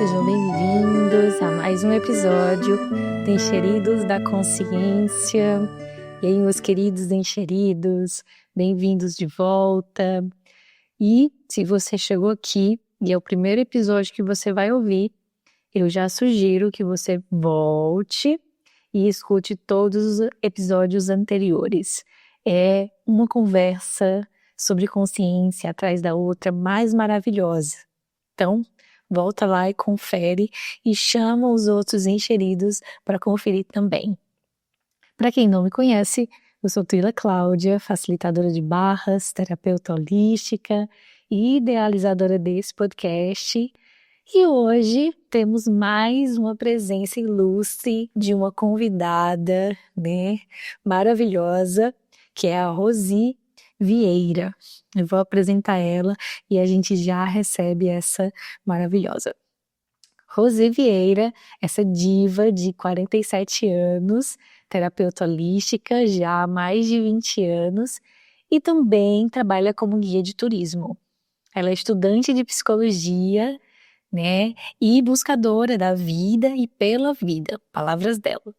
sejam bem-vindos a mais um episódio de Encheridos da Consciência. E aí, meus queridos encheridos, bem-vindos de volta. E se você chegou aqui e é o primeiro episódio que você vai ouvir, eu já sugiro que você volte e escute todos os episódios anteriores. É uma conversa sobre consciência atrás da outra mais maravilhosa. Então, volta lá e confere e chama os outros encheridos para conferir também. Para quem não me conhece, eu sou Twila Cláudia, facilitadora de barras, terapeuta holística e idealizadora desse podcast. E hoje temos mais uma presença ilustre de uma convidada, né, maravilhosa, que é a Rosi Vieira. Eu vou apresentar ela e a gente já recebe essa maravilhosa. Rosi Vieira, essa diva de 47 anos, terapeuta holística já há mais de 20 anos e também trabalha como guia de turismo. Ela é estudante de psicologia, né, e buscadora da vida e pela vida, palavras dela.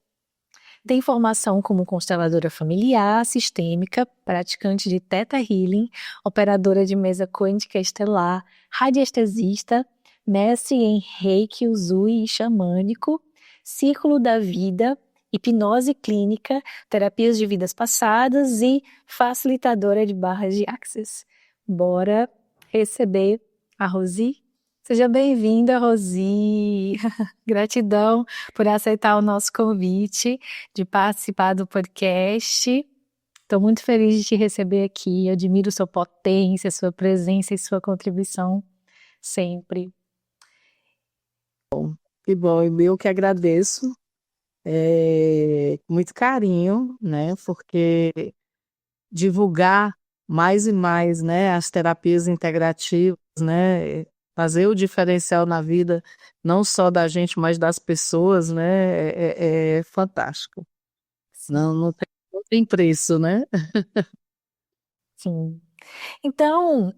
Tem formação como consteladora familiar, sistêmica, praticante de Theta Healing, operadora de mesa quântica estelar, radiestesista, mestre em Reiki, Usui e xamânico, círculo da vida, hipnose clínica, terapias de vidas passadas e facilitadora de barras de Access. Bora receber a Rosi? Seja bem-vinda, Rosi! Gratidão por aceitar o nosso convite de participar do podcast. Estou muito feliz de te receber aqui. Eu admiro sua potência, sua presença e sua contribuição sempre. Que bom, eu que agradeço, com muito carinho, né? Porque divulgar mais e mais, né, as terapias integrativas, né? Fazer o diferencial na vida, não só da gente, mas das pessoas, né? É fantástico. Não tem preço, né? Sim. Então,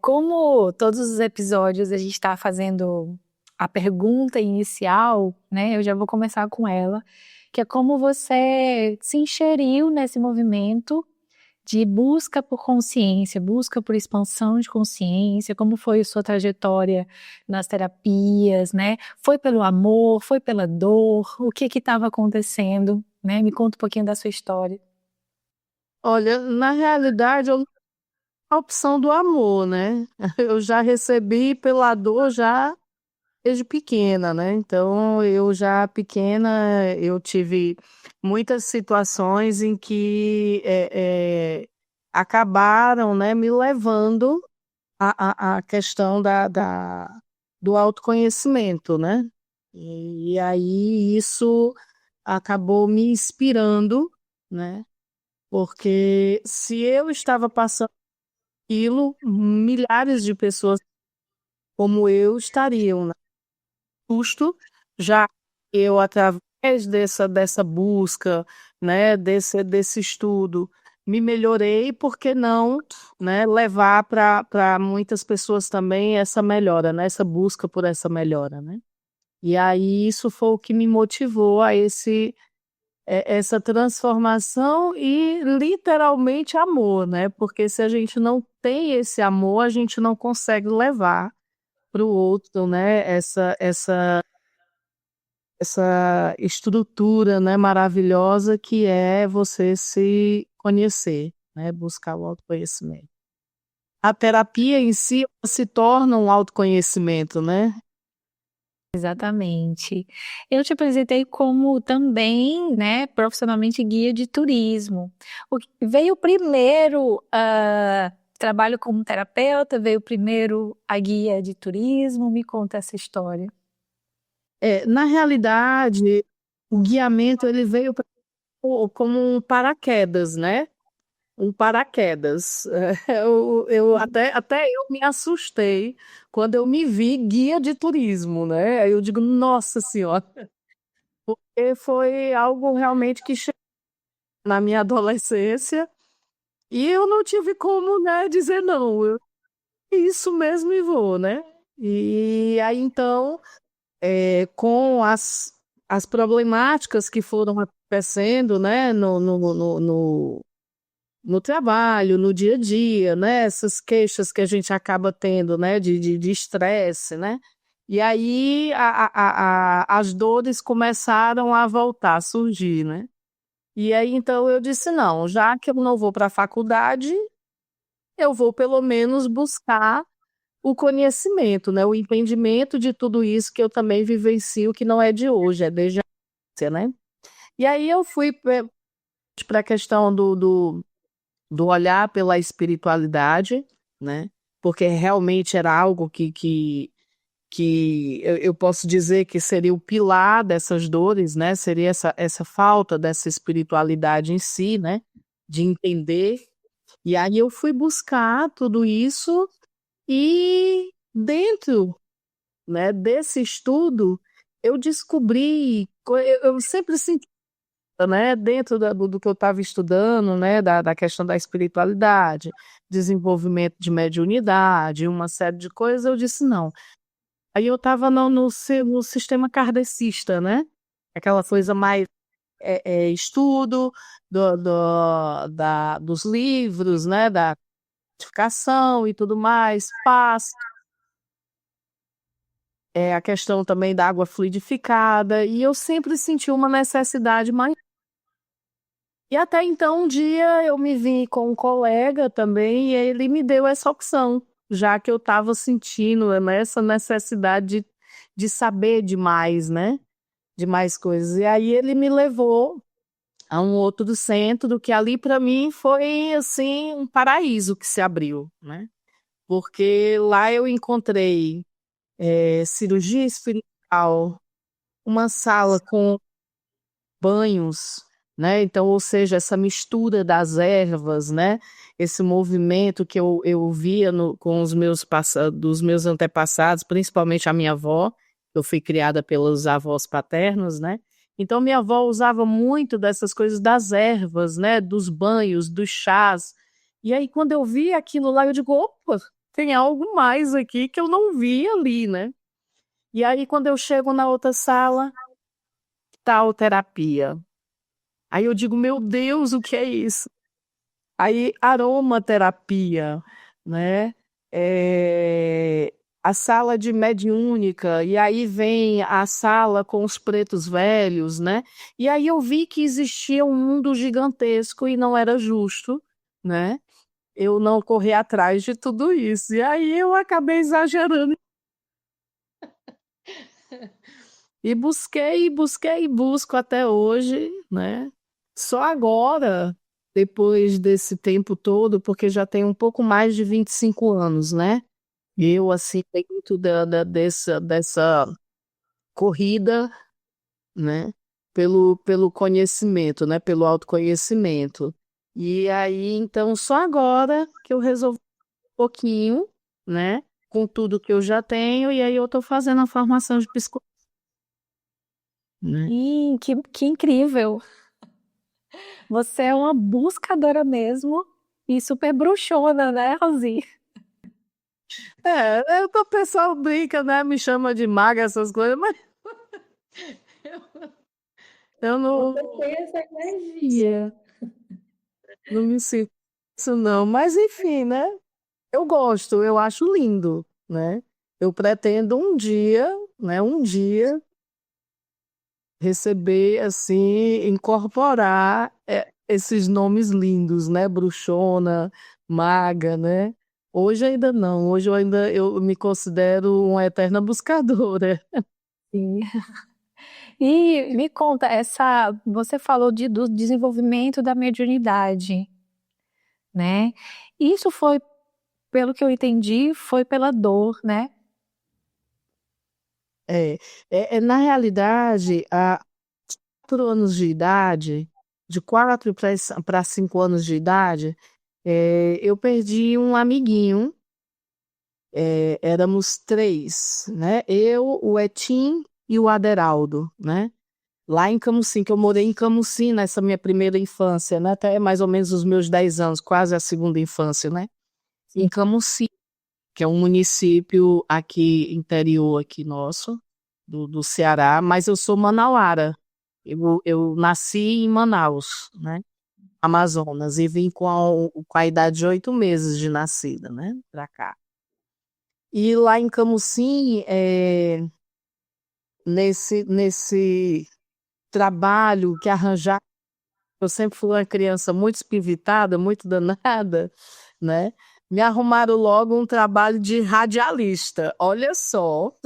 como todos os episódios a gente está fazendo a pergunta inicial, né? Eu já vou começar com ela, que é como você se inseriu nesse movimento de busca por consciência, busca por expansão de consciência, como foi a sua trajetória nas terapias, né? Foi pelo amor, foi pela dor, o que estava acontecendo, né? Me conta um pouquinho da sua história. Olha, na realidade, a opção do amor, né? Eu já recebi pela dor já desde pequena, né? Então, eu já pequena, eu tive muitas situações em que acabaram, né, me levando à questão do autoconhecimento, né? E aí isso acabou me inspirando, né? Porque se eu estava passando aquilo, milhares de pessoas como eu estariam, né? Custo, já eu, através dessa busca, né, desse estudo, me melhorei, por que não, né, levar para muitas pessoas também essa melhora, né, essa busca por essa melhora, né? E aí isso foi o que me motivou a essa transformação e literalmente amor, né? Porque se a gente não tem esse amor, a gente não consegue levar para o outro, né, essa estrutura, né, maravilhosa que é você se conhecer, né, buscar o autoconhecimento. A terapia em si se torna um autoconhecimento, né? Exatamente. Eu te apresentei como também, né, profissionalmente guia de turismo. Veio primeiro trabalho como terapeuta, veio primeiro a guia de turismo? Me conta essa história. Na realidade, o guiamento ele veio como um paraquedas, né? Um paraquedas. Até eu me assustei quando eu me vi guia de turismo, né? Aí eu digo, nossa senhora, porque foi algo realmente que chegou na minha adolescência e eu não tive como, né, dizer não. Isso mesmo e vou, né? E aí então com as problemáticas que foram acontecendo, né, no trabalho, no dia a dia, né, essas queixas que a gente acaba tendo, né, de estresse, né, e aí as dores começaram a voltar, a surgir, né, e aí então eu disse, não, já que eu não vou para a faculdade, eu vou pelo menos buscar o conhecimento, né, o entendimento de tudo isso que eu também vivencio, que não é de hoje, é desde a infância, né. E aí eu fui para a questão do olhar pela espiritualidade, né, porque realmente era algo que eu posso dizer que seria o pilar dessas dores, né, seria essa falta dessa espiritualidade em si, né, de entender. E aí eu fui buscar tudo isso e dentro, né, desse estudo, eu descobri, eu sempre senti, né, dentro do que eu estava estudando, né, da questão da espiritualidade, desenvolvimento de mediunidade, uma série de coisas, eu disse não. Aí eu estava no sistema kardecista, né, aquela coisa mais estudo dos livros, né, da codificação e tudo mais, paz. A questão também da água fluidificada, e eu sempre senti uma necessidade maior. E até então, um dia eu me vi com um colega também, e ele me deu essa opção, já que eu estava sentindo, né, essa necessidade de saber demais, né? De mais coisas. E aí ele me levou a um outro centro, que ali para mim foi assim um paraíso que se abriu, né? Porque lá eu encontrei cirurgia espiritual, uma sala com banhos, né? Então, ou seja, essa mistura das ervas, né? Esse movimento que eu via com os dos meus antepassados, principalmente a minha avó, eu fui criada pelos avós paternos, né? Então, minha avó usava muito dessas coisas das ervas, né? Dos banhos, dos chás. E aí, quando eu vi aquilo lá, eu digo, opa, tem algo mais aqui que eu não vi ali, né? E aí, quando eu chego na outra sala, tal terapia. Aí eu digo, meu Deus, o que é isso? Aí, aromaterapia, né? A sala de mediúnica, e aí vem a sala com os pretos velhos, né? E aí eu vi que existia um mundo gigantesco e não era justo, né? Eu não correr atrás de tudo isso. E aí eu acabei exagerando. E busquei e busco até hoje, né? Só agora, depois desse tempo todo, porque já tem um pouco mais de 25 anos, né? Eu, assim, dentro dessa corrida, né? Pelo conhecimento, né? Pelo autoconhecimento. E aí, então, só agora que eu resolvi um pouquinho, né? Com tudo que eu já tenho, e aí eu estou fazendo a formação de psicologia, né? Que incrível! Você é uma buscadora mesmo e super bruxona, né, Rosi? O pessoal brinca, né? Me chama de maga, essas coisas, mas eu Você não, tem essa energia. não me sinto isso, não. Mas enfim, né? Eu gosto, eu acho lindo, né? Eu pretendo um dia, né? Um dia receber, assim, incorporar esses nomes lindos, né? Bruxona, maga, né? Hoje ainda não. Hoje eu me considero uma eterna buscadora. Sim. E me conta, você falou do desenvolvimento da mediunidade, né? Isso foi, pelo que eu entendi, foi pela dor, né? Na realidade, há 4 anos de idade, de 4 para 5 anos de idade, eu perdi um amiguinho, éramos três, né? Eu, o Etim e o Aderaldo, né? Lá em Camusim, que eu morei em Camusim nessa minha primeira infância, né? Até mais ou menos os meus 10 anos, quase a segunda infância, né? Em Sim. Camusim, que é um município aqui, interior aqui nosso. do Ceará, mas eu sou manauara. Eu nasci em Manaus, né? Amazonas, e vim com a idade de 8 meses de nascida, né? Pra cá. E lá em Camusim, nesse trabalho que arranjar, eu sempre fui uma criança muito espivitada, muito danada, né? Me arrumaram logo um trabalho de radialista, olha só.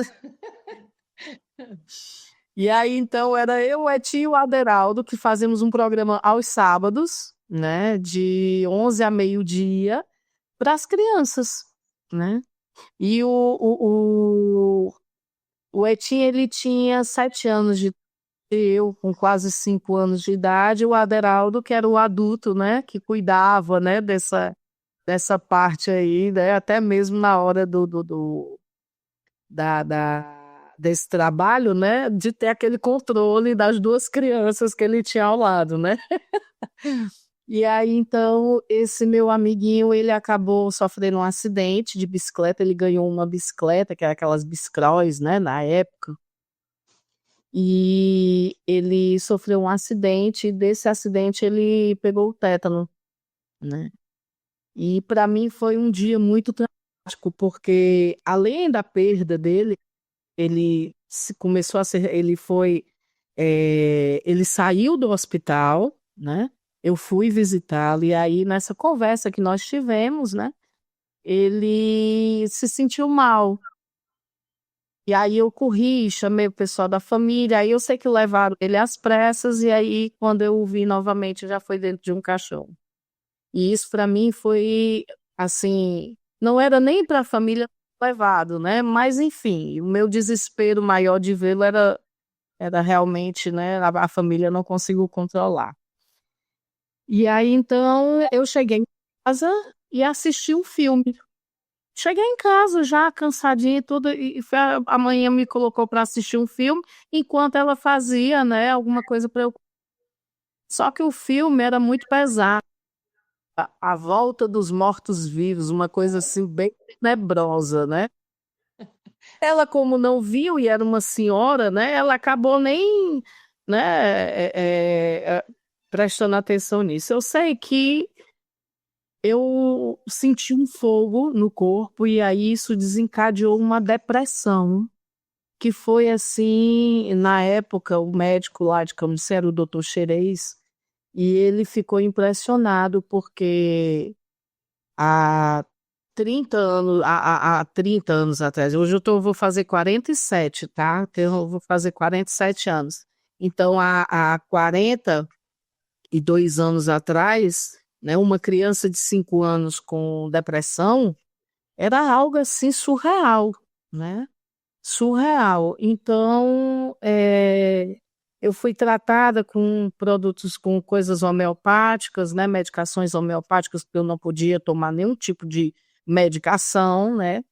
E aí, então, era eu, o Etinho e o Aderaldo, que fazíamos um programa aos sábados, né? De 11 a meio-dia, para as crianças, né? E o Etinho, ele tinha 7 anos de eu, com quase 5 anos de idade, o Aderaldo, que era o adulto, né? Que cuidava, né? Dessa parte aí, né? Até mesmo na hora desse trabalho, né? De ter aquele controle das duas crianças que ele tinha ao lado, né? E aí, então, esse meu amiguinho, ele acabou sofrendo um acidente de bicicleta, ele ganhou uma bicicleta, que era aquelas Bicross, né, na época, e ele sofreu um acidente, e desse acidente ele pegou o tétano, né? E para mim foi um dia muito trágico, porque além da perda dele, começou a ser, ele saiu do hospital, né? Eu fui visitá-lo e aí nessa conversa que nós tivemos, né? Ele se sentiu mal. E aí eu corri, chamei o pessoal da família, aí eu sei que levaram ele às pressas e aí quando eu o vi novamente já foi dentro de um caixão. E isso para mim foi assim, não era nem para a família levado, né? Mas enfim, o meu desespero maior de vê-lo era realmente, né, a família não conseguiu controlar. E aí, então, eu cheguei em casa e assisti um filme. Cheguei em casa já, cansadinha e tudo, a manhã me colocou para assistir um filme, enquanto ela fazia, né, alguma coisa para eu. Só que o filme era muito pesado. A Volta dos Mortos-Vivos, uma coisa assim bem tenebrosa, né? Ela, como não viu e era uma senhora, né? Ela acabou nem, né, prestando atenção nisso. Eu sei que eu senti um fogo no corpo e aí isso desencadeou uma depressão, que foi assim, na época, o médico lá de Camusim era o doutor Xerez, e ele ficou impressionado porque há 30 anos, há 30 anos atrás, hoje vou fazer 47, tá? Então, eu vou fazer 47 anos. Então, há 42 anos atrás, né, uma criança de 5 anos com depressão era algo assim surreal, né? Surreal. Então, eu fui tratada com produtos, com coisas homeopáticas, né? Medicações homeopáticas, porque eu não podia tomar nenhum tipo de medicação, né?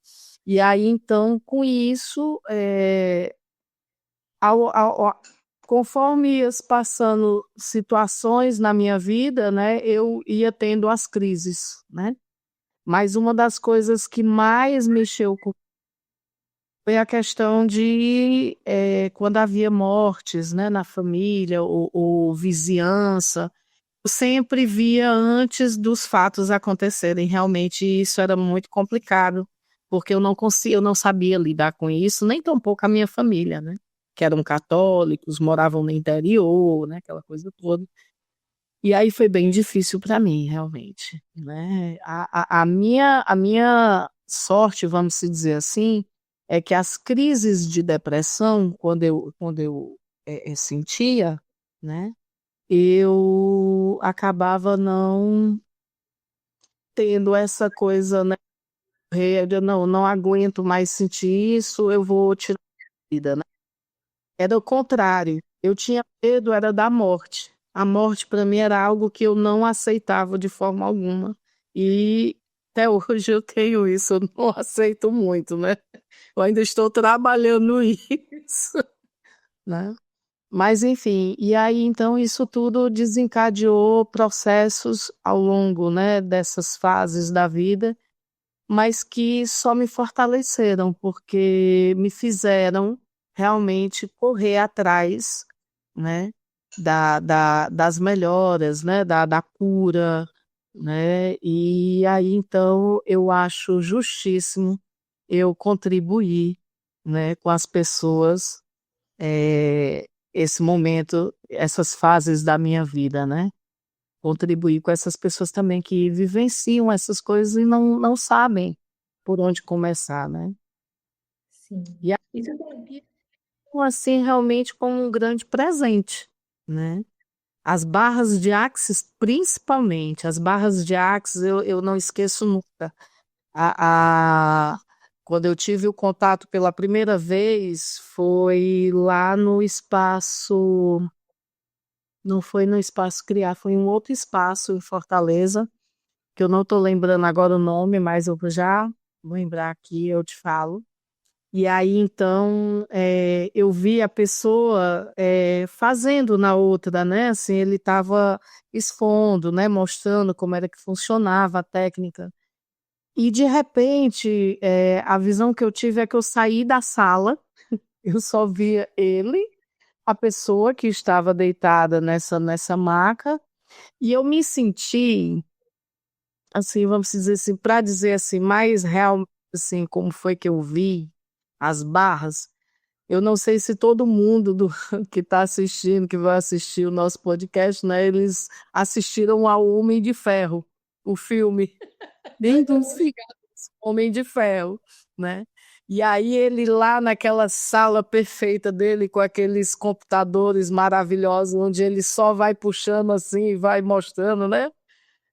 E aí, então, com isso, conforme ia passando situações na minha vida, né? Eu ia tendo as crises, né? Mas uma das coisas que mais mexeu foi a questão de quando havia mortes, né, na família ou vizinhança, eu sempre via antes dos fatos acontecerem. Realmente isso era muito complicado, porque eu não sabia lidar com isso, nem tampouco a minha família, né, que eram católicos, moravam no interior, né, aquela coisa toda. E aí foi bem difícil para mim, realmente, né. A minha sorte, vamos se dizer assim, é que as crises de depressão, quando eu sentia, né, eu acabava não tendo essa coisa, né, de não aguento mais sentir isso, eu vou tirar a vida, né. Era o contrário, eu tinha medo era da morte. A morte para mim era algo que eu não aceitava de forma alguma. E até hoje eu tenho isso, eu não aceito muito, né. Eu ainda estou trabalhando isso, né. Mas enfim, e aí então isso tudo desencadeou processos ao longo, né, dessas fases da vida, mas que só me fortaleceram, porque me fizeram realmente correr atrás, né, das melhoras, né, da cura, né? E aí, então, eu acho justíssimo eu contribuir, né, com as pessoas, esse momento, essas fases da minha vida, né? Contribuir com essas pessoas também que vivenciam essas coisas e não sabem por onde começar, né? Sim. E Isso daí. aí, assim, realmente como um grande presente, né? As barras de Axis, principalmente, as barras de Axis, eu não esqueço nunca. Quando eu tive o contato pela primeira vez, foi lá no espaço, não foi no Espaço Criar, foi em um outro espaço em Fortaleza, que eu não estou lembrando agora o nome, mas eu já vou lembrar aqui, eu te falo. E aí, então, eu vi a pessoa fazendo na outra, né? Assim, ele estava expondo, né? Mostrando como era que funcionava a técnica. E, de repente, a visão que eu tive é que eu saí da sala, eu só via ele, a pessoa que estava deitada nessa maca, e eu me senti, assim, vamos dizer assim, para dizer assim, mais real, assim, como foi que eu vi as barras. Eu não sei se todo mundo que está assistindo, que vai assistir o nosso podcast, né, eles assistiram ao Homem de Ferro, o filme. Nem dos cigarros, Homem de Ferro, né? E aí ele lá naquela sala perfeita dele, com aqueles computadores maravilhosos, onde ele só vai puxando assim, e vai mostrando, né?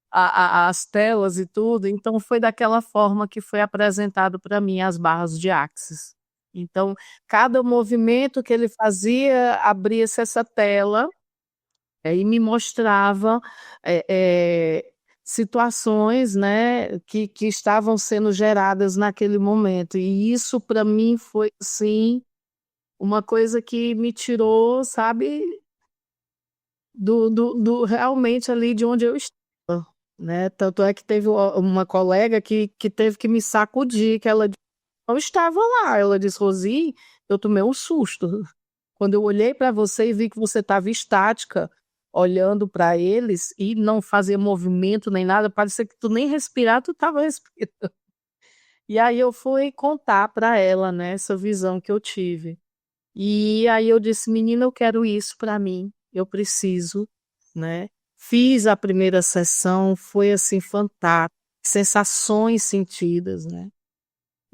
As telas e tudo. Então foi daquela forma que foi apresentado para mim as barras de Axis. Então, cada movimento que ele fazia, abria-se essa tela e me mostrava eh, eh, situações, né, que estavam sendo geradas naquele momento. E isso para mim foi, sim, uma coisa que me tirou, sabe, do realmente ali de onde eu estava, né? Tanto é que teve uma colega que teve que me sacudir, que ela não estava lá. Ela disse: Rosi, eu tomei um susto. Quando eu olhei para você e vi que você estava estática, olhando para eles e não fazia movimento nem nada, parecia que tu nem respirar, tu estava respirando. E aí eu fui contar para ela, né, essa visão que eu tive. E aí eu disse: menina, eu quero isso para mim, eu preciso, né? Fiz a primeira sessão, foi assim fantástico, sensações sentidas, né?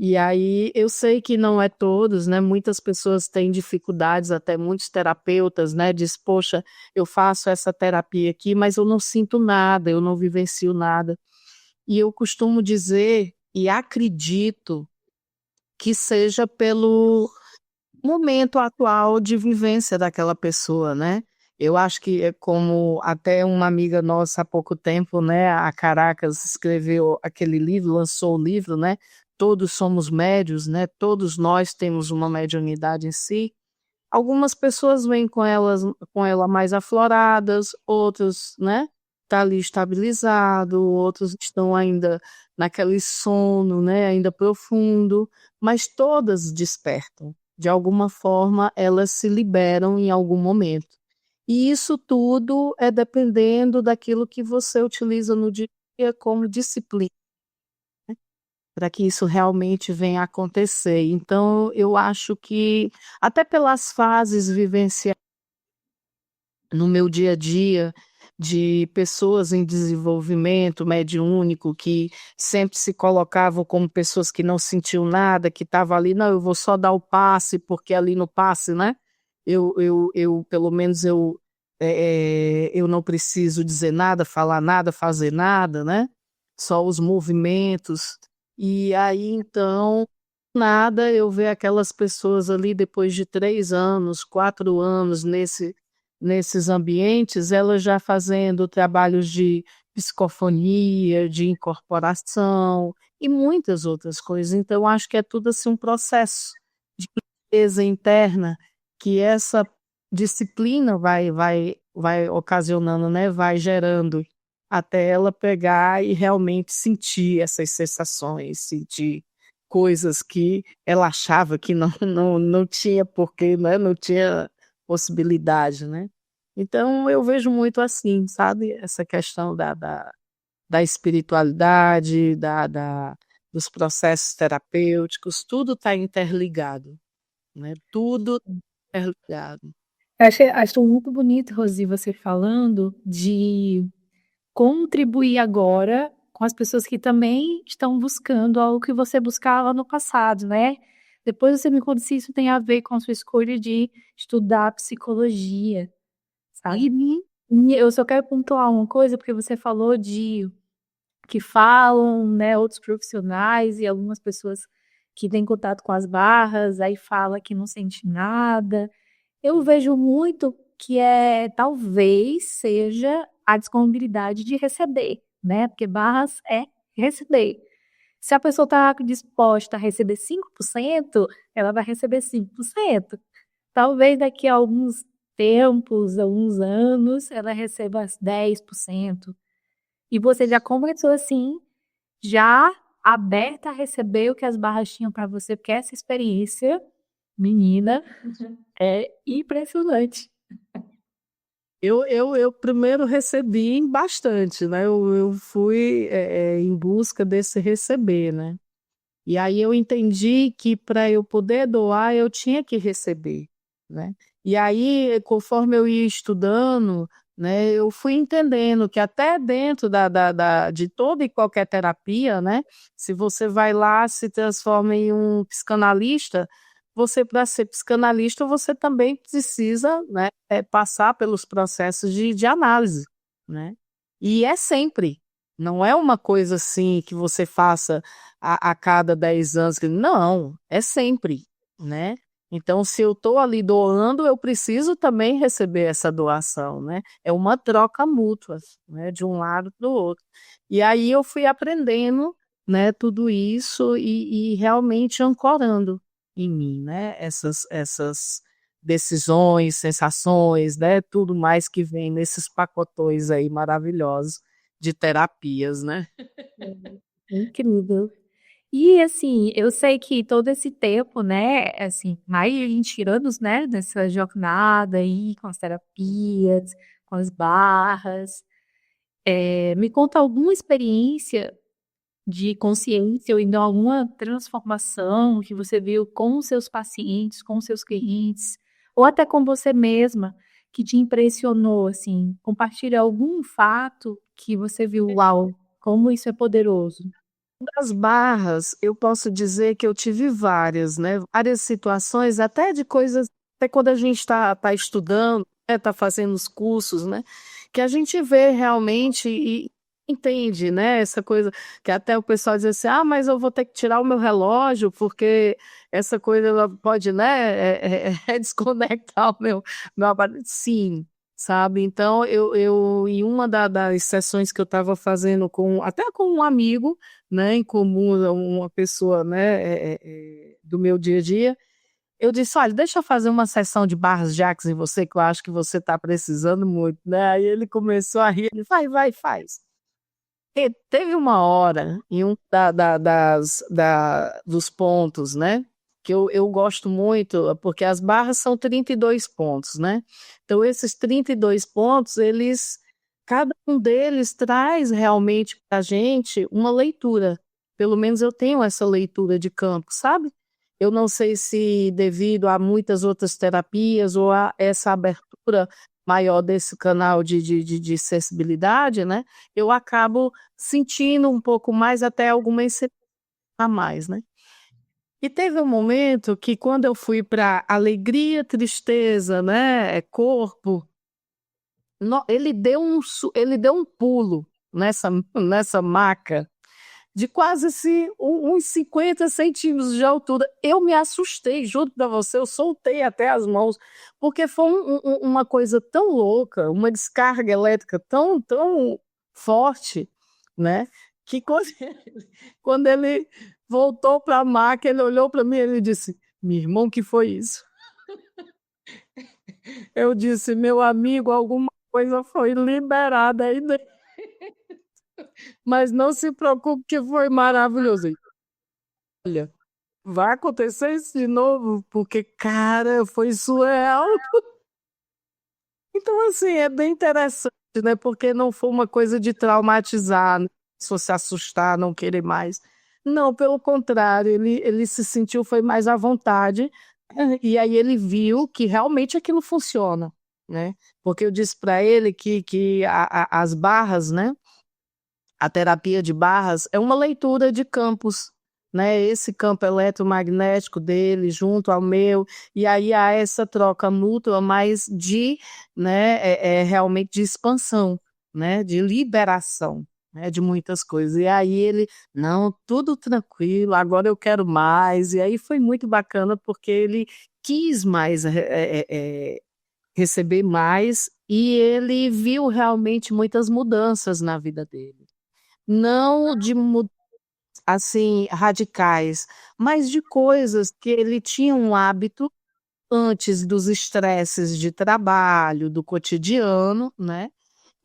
E aí eu sei que não é todos, né? Muitas pessoas têm dificuldades, até muitos terapeutas, né? Diz, poxa, eu faço essa terapia aqui, mas eu não sinto nada, eu não vivencio nada. E eu costumo dizer e acredito que seja pelo momento atual de vivência daquela pessoa, né? Eu acho que é como até uma amiga nossa há pouco tempo, né, a Caracas escreveu aquele livro, lançou o livro, né? Todos somos médios, né? Todos nós temos uma mediunidade em si. Algumas pessoas vêm com ela mais afloradas, outros, né, tá ali estabilizado, outros estão ainda naquele sono, né, ainda profundo, mas todas despertam. De alguma forma, elas se liberam em algum momento. E isso tudo é dependendo daquilo que você utiliza no dia a dia como disciplina, para que isso realmente venha a acontecer. Então, eu acho que, até pelas fases vivenciadas no meu dia a dia, de pessoas em desenvolvimento mediúnico que sempre se colocavam como pessoas que não sentiam nada, que estavam ali, não, eu vou só dar o passe, porque ali no passe, né? Pelo menos eu não preciso dizer nada, falar nada, fazer nada, né? Só os movimentos. E aí, então, nada, eu ver aquelas pessoas ali depois de 3 anos, 4 anos nesses ambientes, ela já fazendo trabalhos de psicofonia, de incorporação e muitas outras coisas. Então, acho que é tudo assim um processo de limpeza interna que essa disciplina vai ocasionando, né? Vai gerando até ela pegar e realmente sentir essas sensações, sentir coisas que ela achava que não tinha porquê, né? Não tinha possibilidade, né? Então eu vejo muito assim, sabe? Essa questão da espiritualidade, dos processos terapêuticos, tudo está interligado, né? Tudo interligado. Acho muito bonito, Rosi, você falando de contribuir agora com as pessoas que também estão buscando algo que você buscava no passado, né? Depois você me conta se isso tem a ver com a sua escolha de estudar psicologia, sabe? Uhum. E eu só quero pontuar uma coisa, porque você falou de que falam, né, outros profissionais e algumas pessoas que têm contato com as barras, aí fala que não sente nada. Eu vejo muito que talvez seja a disponibilidade de receber, né? Porque barras é receber. Se a pessoa está disposta a receber 5%, ela vai receber 5%. Talvez daqui a alguns tempos, alguns anos, ela receba 10%. E você já começou assim, já aberta a receber o que as barras tinham para você, porque essa experiência, menina, é impressionante. Eu primeiro recebi bastante, né? Eu fui em busca desse receber, né? E aí eu entendi que para eu poder doar, eu tinha que receber, né? E aí, conforme eu ia estudando, né, eu fui entendendo que até dentro de toda e qualquer terapia, né, se você vai lá, se transforma em um psicanalista, você, para ser psicanalista, você também precisa, né, passar pelos processos de análise, né? E é sempre, não é uma coisa assim que você faça a cada 10 anos. Não, é sempre, né? Então, se eu estou ali doando, eu preciso também receber essa doação, né? É uma troca mútua, né? De um lado para o outro. E aí eu fui aprendendo, né? Tudo isso e realmente ancorando em mim, né? Essas decisões, sensações, né? Tudo mais que vem nesses pacotões aí maravilhosos de terapias, né? Incrível. E assim, eu sei que todo esse tempo, né, assim, mais de 20 anos, né, nessa jornada aí com as terapias, com as barras, me conta alguma experiência de consciência ou então alguma transformação que você viu com os seus pacientes, com os seus clientes, ou até com você mesma, que te impressionou, assim. Compartilha algum fato que você viu, uau, como isso é poderoso. Das barras, eu posso dizer que eu tive várias, né? Várias situações, até de coisas, até quando a gente está estudando, está fazendo os cursos, né? Que a gente vê realmente e entende, né? Essa coisa que até o pessoal diz assim, ah, mas eu vou ter que tirar o meu relógio, porque essa coisa ela pode, né, desconectar meu aparelho. Sim, sabe? Então, em uma das sessões que eu estava fazendo até com um amigo, né, em comum, uma pessoa, né, do meu dia a dia, eu disse, olha, deixa eu fazer uma sessão de barras jacks em você, que eu acho que você está precisando muito, né? Aí ele começou a rir, ele, vai, faz. Teve uma hora em um dos pontos, né? Que eu gosto muito, porque as barras são 32 pontos, né? Então, esses 32 pontos, cada um deles traz realmente para a gente uma leitura. Pelo menos eu tenho essa leitura de campo, sabe? Eu não sei se devido a muitas outras terapias ou a essa abertura maior desse canal de sensibilidade, né? Eu acabo sentindo um pouco mais, até alguma a mais, né. E teve um momento que quando eu fui para alegria, tristeza, né, corpo, ele deu um pulo nessa maca de quase assim, uns 50 centímetros de altura. Eu me assustei, juro para você, eu soltei até as mãos, porque foi uma coisa tão louca, uma descarga elétrica tão forte, né? Que quando, quando ele voltou para a maca, ele olhou para mim e ele disse: Meu irmão, que foi isso? Eu disse: Meu amigo, alguma coisa foi liberada aí dentro, mas não se preocupe que foi maravilhoso. vai acontecer isso de novo, porque, cara, foi surreal. Então, assim, é bem interessante, né? Porque não foi uma coisa de traumatizar, né? Se fosse assustar, não querer mais. Não, pelo contrário, ele se sentiu, foi mais à vontade, e aí ele viu que realmente aquilo funciona, né? Porque eu disse para ele que as barras, né? A terapia de barras é uma leitura de campos, né? Esse campo eletromagnético dele junto ao meu, e aí há essa troca mútua, mas de, né, realmente de expansão, né? De liberação, né? De muitas coisas. E aí ele, não, tudo tranquilo, agora eu quero mais. E aí foi muito bacana porque ele quis mais receber mais e ele viu realmente muitas mudanças na vida dele. Não de assim, radicais, mas de coisas que ele tinha um hábito antes dos estresses de trabalho, do cotidiano, né,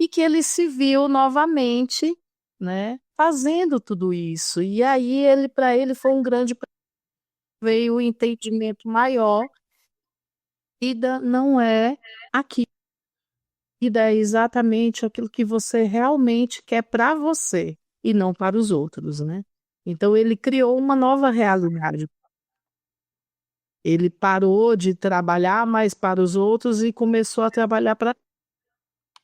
e que ele se viu novamente, né, fazendo tudo isso. E aí ele para ele foi um grande veio o entendimento maior, vida não é aqui, vida é exatamente aquilo que você realmente quer para você e não para os outros, né. Então ele criou uma nova realidade. Ele parou de trabalhar mais para os outros e começou a trabalhar para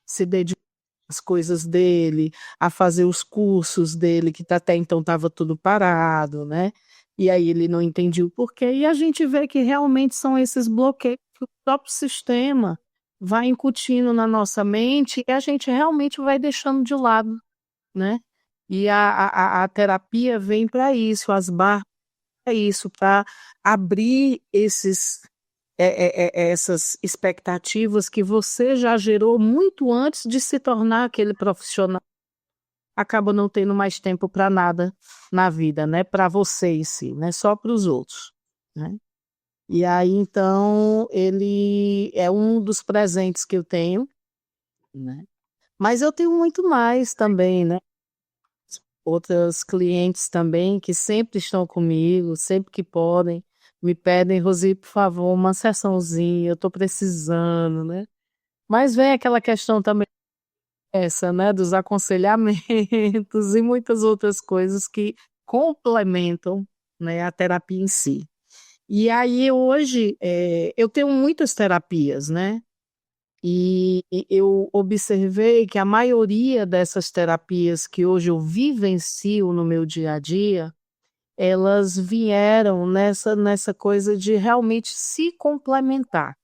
se dedicar às coisas dele, a fazer os cursos dele, que até então estava tudo parado, né. E aí ele não entendia o porquê, e a gente vê que realmente são esses bloqueios que o próprio sistema vai incutindo na nossa mente e a gente realmente vai deixando de lado, né. E a terapia vem para isso, as barras para isso, para abrir essas expectativas que você já gerou muito antes de se tornar aquele profissional, acaba não tendo mais tempo para nada na vida, né, para você em si, né, só para os outros, né. E aí então ele é um dos presentes que eu tenho, né. Mas eu tenho muito mais também, né, outras clientes também que sempre estão comigo, sempre que podem, me pedem: "Rosi, por favor, uma sessãozinha, eu estou precisando", né. Mas vem aquela questão também essa, né, dos aconselhamentos e muitas outras coisas que complementam, né, a terapia em si. E aí hoje, eu tenho muitas terapias, né, e eu observei que a maioria dessas terapias que hoje eu vivencio no meu dia a dia, elas vieram nessa coisa de realmente se complementar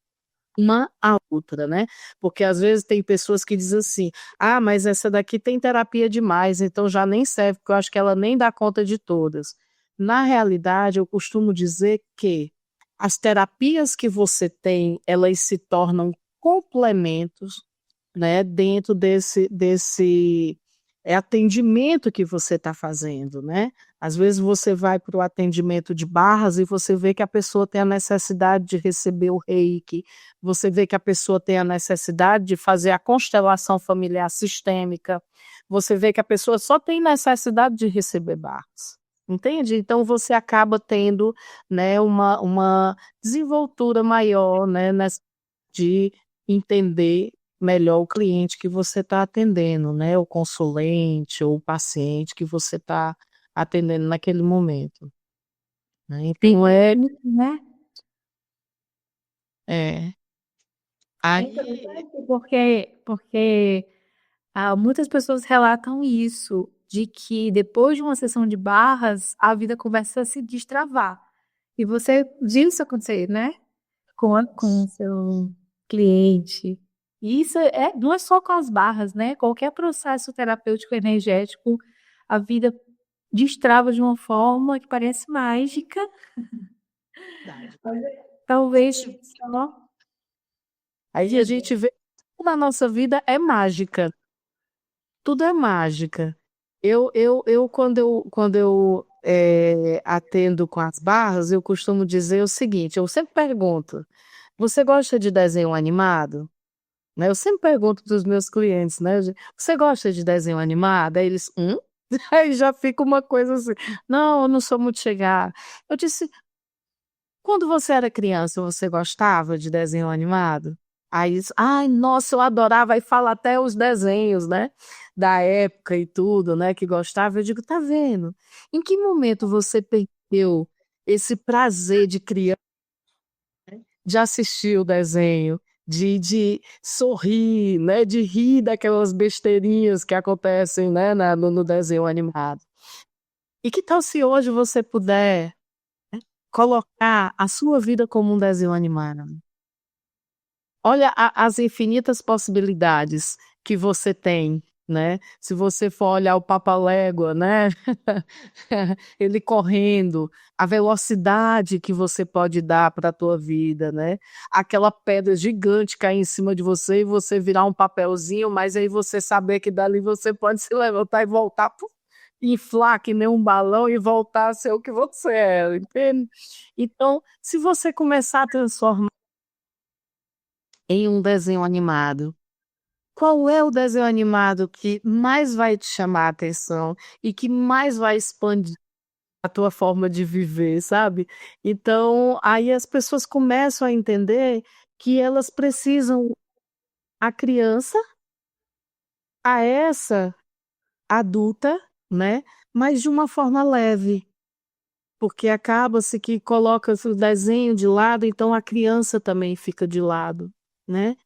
uma à outra, né. Porque às vezes tem pessoas que dizem assim: "Ah, mas essa daqui tem terapia demais, então já nem serve, porque eu acho que ela nem dá conta de todas". Na realidade, eu costumo dizer que as terapias que você tem, elas se tornam complementos, né, dentro desse atendimento que você está fazendo, né. Às vezes você vai para o atendimento de barras e você vê que a pessoa tem a necessidade de receber o reiki, você vê que a pessoa tem a necessidade de fazer a constelação familiar sistêmica, você vê que a pessoa só tem necessidade de receber barras, entende? Então você acaba tendo, né, uma desenvoltura maior, né, de entender melhor o cliente que você está atendendo, né, o consulente ou o paciente que você está atendendo naquele momento, né, então Né? é, É aí interessante porque muitas pessoas relatam isso, de que depois de uma sessão de barras, a vida começa a se destravar. E você viu isso acontecer, né? Com o seu cliente. E isso não é só com as barras, né? Qualquer processo terapêutico energético, a vida destrava de uma forma que parece mágica. verdade. Talvez só. Aí a gente vê que tudo na nossa vida é mágica, tudo é mágica. Eu quando eu atendo com as barras, eu costumo dizer o seguinte, eu sempre pergunto: "Você gosta de desenho animado?", né, eu sempre pergunto para os meus clientes, né, "Você gosta de desenho animado?", aí eles: Aí já fica uma coisa assim: "Não, eu não sou muito chegada". Eu disse: "Quando você era criança, você gostava de desenho animado?" Aí isso: "Ai, nossa, eu adorava", aí fala até os desenhos, né, da época e tudo, né, que gostava. Eu digo: "Tá vendo? Em que momento você perdeu esse prazer de criança de assistir o desenho, de sorrir, né, de rir daquelas besteirinhas que acontecem, né, no desenho animado. E que tal se hoje você puder colocar a sua vida como um desenho animado? Olha as infinitas possibilidades que você tem, né. Se você for olhar o Papaléguas, né, ele correndo, a velocidade que você pode dar para a tua vida, né. Aquela pedra gigante cair em cima de você e você virar um papelzinho, mas aí você saber que dali você pode se levantar e voltar, inflar que nem um balão e voltar a ser o que você era, entende. Então, se você começar a transformar em um desenho animado, qual é o desenho animado que mais vai te chamar a atenção e que mais vai expandir a tua forma de viver, sabe? Então, aí as pessoas começam a entender que elas precisam a criança a essa adulta, né, mas de uma forma leve, porque acaba-se que coloca-se o desenho de lado, então a criança também fica de lado, né?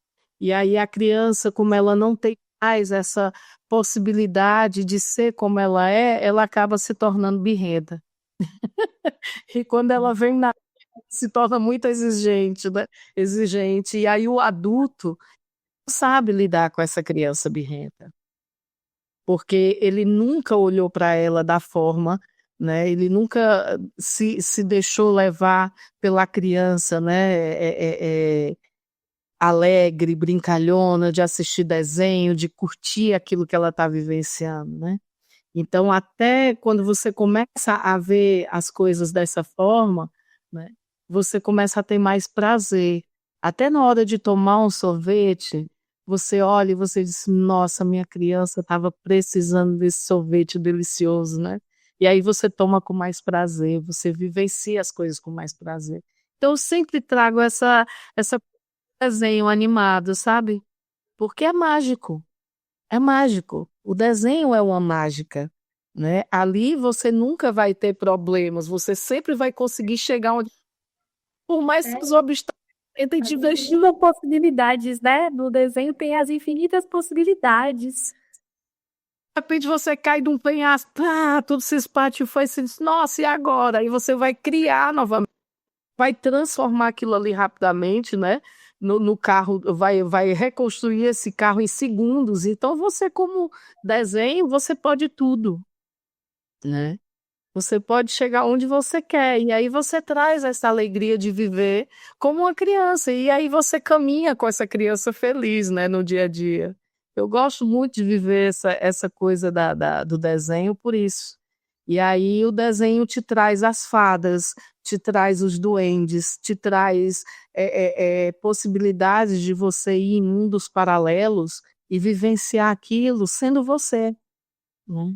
E aí a criança, como ela não tem mais essa possibilidade de ser como ela acaba se tornando birrenta. E quando ela vem na se torna muito exigente, né, exigente, e aí o adulto não sabe lidar com essa criança birrenta, porque ele nunca olhou para ela da forma, né, ele nunca se deixou levar pela criança, né, alegre, brincalhona, de assistir desenho, de curtir aquilo que ela está vivenciando, né. Então até quando você começa a ver as coisas dessa forma, né, você começa a ter mais prazer. Até na hora de tomar um sorvete, você olha e você diz: "Nossa, minha criança estava precisando desse sorvete delicioso", né. E aí você toma com mais prazer, você vivencia as coisas com mais prazer. Então eu sempre trago essa desenho animado, sabe, porque é mágico. É mágico. O desenho é uma mágica, né. Ali você nunca vai ter problemas, você sempre vai conseguir chegar onde por mais que os obstáculos tentem As te deixar infinitas possibilidades, né? No desenho tem as infinitas possibilidades. de repente você cai de um penhasco, pá, tudo se espatifou e você diz: "Nossa, e agora?". Aí você vai criar novamente, vai transformar aquilo ali rapidamente, né, no carro, vai reconstruir esse carro em segundos, então você como desenho, você pode tudo, né. Você pode chegar onde você quer, e aí você traz essa alegria de viver como uma criança, e aí você caminha com essa criança feliz, né, no dia a dia. Eu gosto muito de viver essa coisa do desenho por isso. E aí o desenho te traz as fadas, te traz os duendes, te traz, possibilidades de você ir em mundos paralelos e vivenciar aquilo sendo você, né.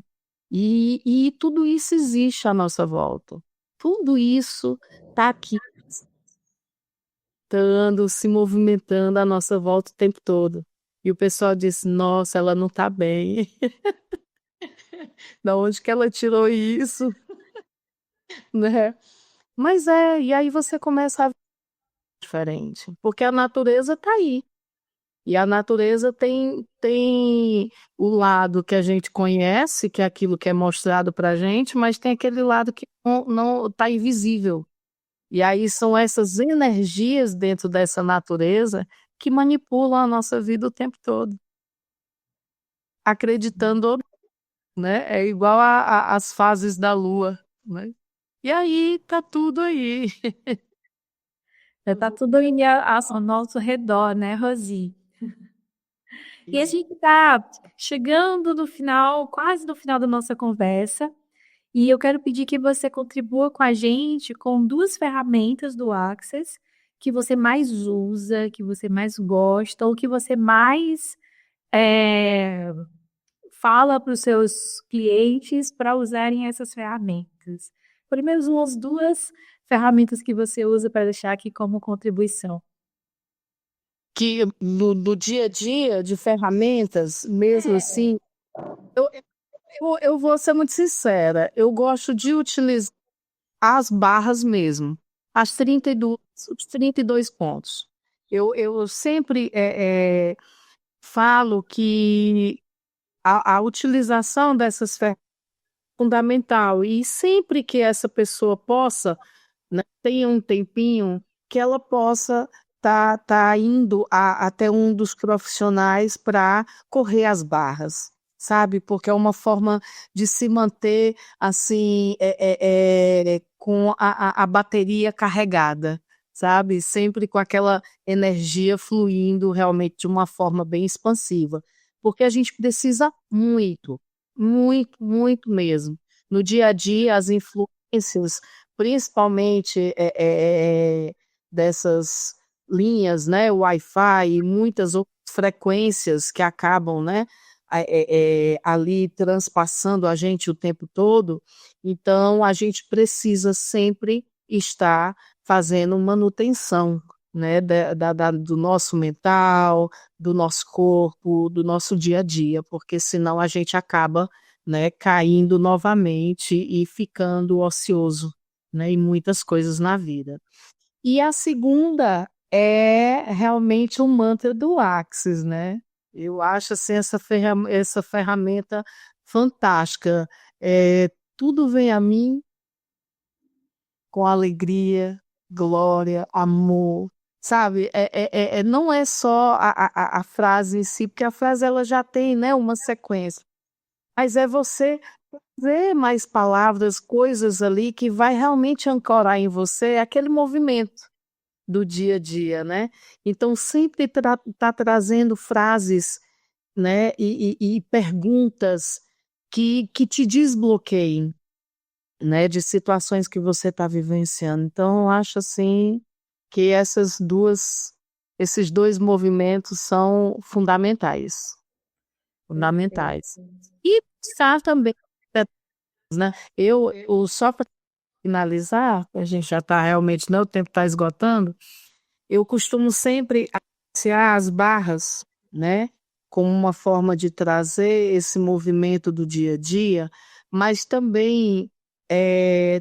E tudo isso existe à nossa volta. Tudo isso está aqui, estando, se movimentando à nossa volta o tempo todo. E o pessoal diz: "Nossa, ela não está bem. Da onde que ela tirou isso?", né. Mas é, e aí você começa a ver diferente, porque a natureza está aí. E a natureza tem o lado que a gente conhece, que é aquilo que é mostrado pra gente, mas tem aquele lado que não tá invisível. E aí são essas energias dentro dessa natureza que manipulam a nossa vida o tempo todo, acreditando ou não, né, é igual a as fases da lua, né. E aí tá tudo aí. Tá tudo ao nosso redor, né, Rosi? E a gente tá chegando no final, quase no final da nossa conversa, e eu quero pedir que você contribua com a gente com 2 ferramentas do Access que você mais usa, que você mais gosta ou que você mais, eh, fala para os seus clientes para usarem essas ferramentas? Pelo menos umas 2 ferramentas que você usa para deixar aqui como contribuição. Que no dia a dia de ferramentas, mesmo assim, eu, eu vou ser muito sincera, eu gosto de utilizar as barras mesmo, as 32, os 32 pontos. Eu sempre falo que a utilização dessas ferramentas é fundamental, e sempre que essa pessoa possa, né, tenha um tempinho, que ela possa tá indo até um dos profissionais para correr as barras, sabe? Porque é uma forma de se manter assim, com a bateria carregada, sabe? Sempre com aquela energia fluindo realmente de uma forma bem expansiva. Porque a gente precisa muito, muito, muito mesmo. No dia a dia, as influências principalmente dessas linhas, né, Wi-Fi e muitas outras frequências que acabam, né, ali transpassando a gente o tempo todo. Então, a gente precisa sempre estar fazendo manutenção, né, do nosso mental, do nosso corpo, do nosso dia a dia, porque senão a gente acaba, né, caindo novamente e ficando ocioso, né, em muitas coisas na vida. E a segunda é realmente o mantra do Axis, né? Eu acho assim essa ferramenta fantástica. Tudo vem a mim com alegria, glória, amor, sabe? Não é só a frase em si, porque a frase ela já tem, né, uma sequência, mas é você ver mais palavras, coisas ali que vai realmente ancorar em você aquele movimento do dia a dia, né? Então sempre tá trazendo frases, né, e perguntas que te desbloqueiem, né, de situações que você está vivenciando. Então, eu acho assim que esses dois movimentos são fundamentais, Perfeito. fundamentais. E pensar também, né? Só para finalizar, a gente já está realmente, né, o tempo está esgotando. Eu costumo sempre associar as barras, né, como uma forma de trazer esse movimento do dia a dia, mas também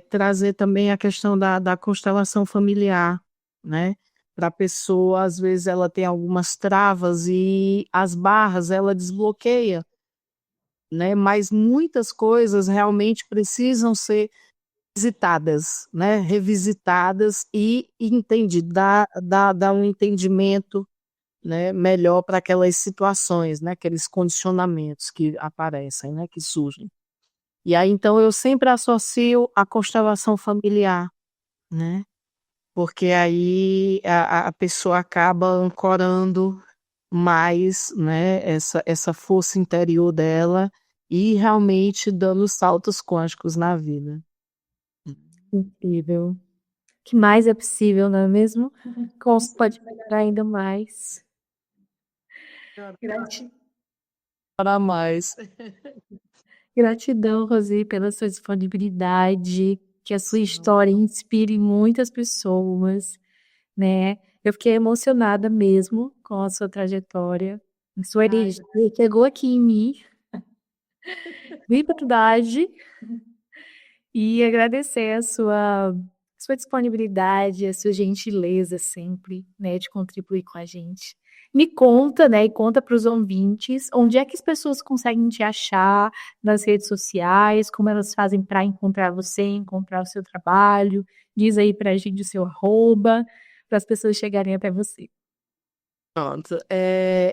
trazer também a questão da constelação familiar, né? Para a pessoa, às vezes, ela tem algumas travas e as barras ela desbloqueia, né? Mas muitas coisas realmente precisam ser visitadas, né? Revisitadas e dar um entendimento, né, melhor para aquelas situações, né, aqueles condicionamentos que aparecem, né, que surgem. E aí, então, eu sempre associo a constelação familiar, né, porque aí a pessoa acaba ancorando mais, né, essa força interior dela e realmente dando saltos quânticos na vida. Incrível. O que mais é possível, não é mesmo? Como se pode melhorar ainda mais. Grati- Para mais. Gratidão, Rosi, pela sua disponibilidade, que a sua história inspire muitas pessoas, né? Eu fiquei emocionada mesmo com a sua trajetória, a sua energia chegou aqui em mim, vibracidade, e agradecer a sua disponibilidade, a sua gentileza sempre, né, de contribuir com a gente. Me conta, né, e conta para os ouvintes, onde é que as pessoas conseguem te achar nas redes sociais, como elas fazem para encontrar você, encontrar o seu trabalho. Diz aí para a gente o seu arroba, para as pessoas chegarem até você. Pronto.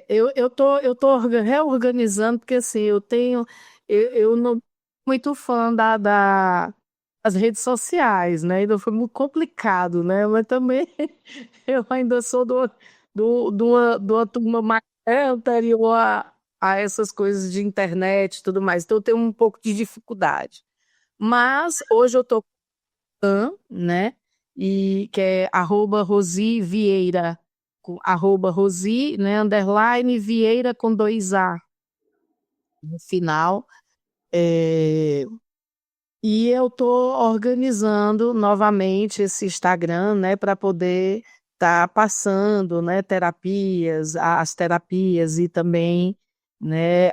Eu tô reorganizando, porque assim, eu não sou muito fã das redes sociais, né? Então foi muito complicado, né? Mas também eu ainda sou de uma turma mais anterior a essas coisas de internet e tudo mais. Então eu tenho um pouco de dificuldade. Mas hoje eu tô né? E que é @Rosi Vieira, @Rosi, né? Underline Vieira com 2 A. no final. É, e eu estou organizando novamente esse Instagram, né, para poder estar passando, né, as terapias e também, né,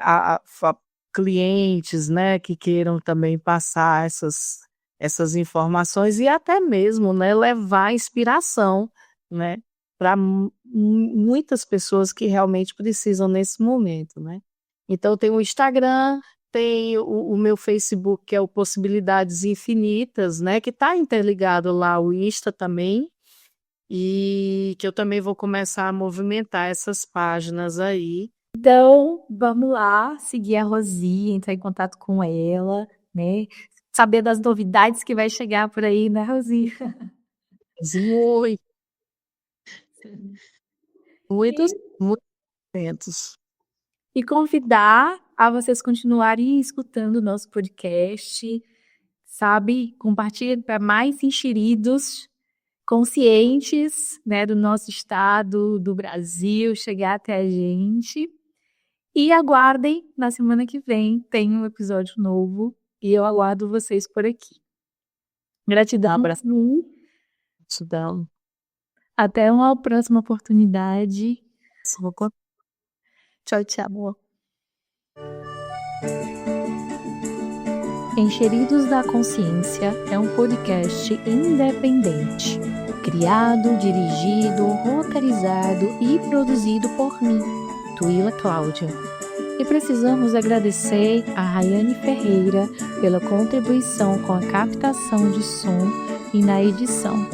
clientes, né, que queiram também passar essas informações e até mesmo, né, levar inspiração, né, para muitas pessoas que realmente precisam nesse momento, né. Então tem o Instagram, tem o meu Facebook, que é o Possibilidades Infinitas, né, que está interligado lá o Insta também, e que eu também vou começar a movimentar essas páginas aí. Então, vamos lá, seguir a Rosi, entrar em contato com ela, né? Saber das novidades que vai chegar por aí, né, Rosi? Muito, muitos, E, muitos eventos. e convidar a vocês continuarem escutando o nosso podcast, sabe? Compartilhe para mais enxeridos, conscientes, né, do nosso estado, do Brasil, chegar até a gente. E aguardem, na semana que vem tem um episódio novo e eu aguardo vocês por aqui. Gratidão, Abraço. Lu. Até uma próxima oportunidade. Tchau, tchau. Enxeridos da Consciência é um podcast independente, criado, dirigido, roteirizado e produzido por mim, Tuila Cláudia. E precisamos agradecer a Rayane Ferreira pela contribuição com a captação de som e na edição.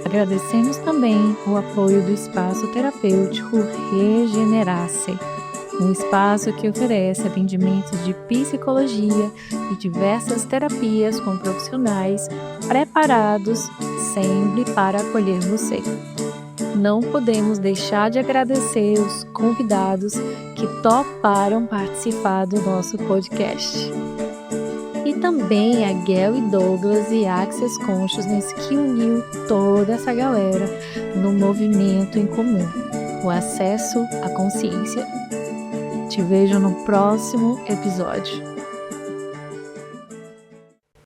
Agradecemos também o apoio do Espaço Terapêutico Regenerar-se, um espaço que oferece atendimentos de psicologia e diversas terapias com profissionais preparados sempre para acolher você. Não podemos deixar de agradecer os convidados que toparam participar do nosso podcast. E também a Gel e Douglas e Access Consciousness que uniu toda essa galera no movimento em comum, o acesso à consciência. Te vejo no próximo episódio.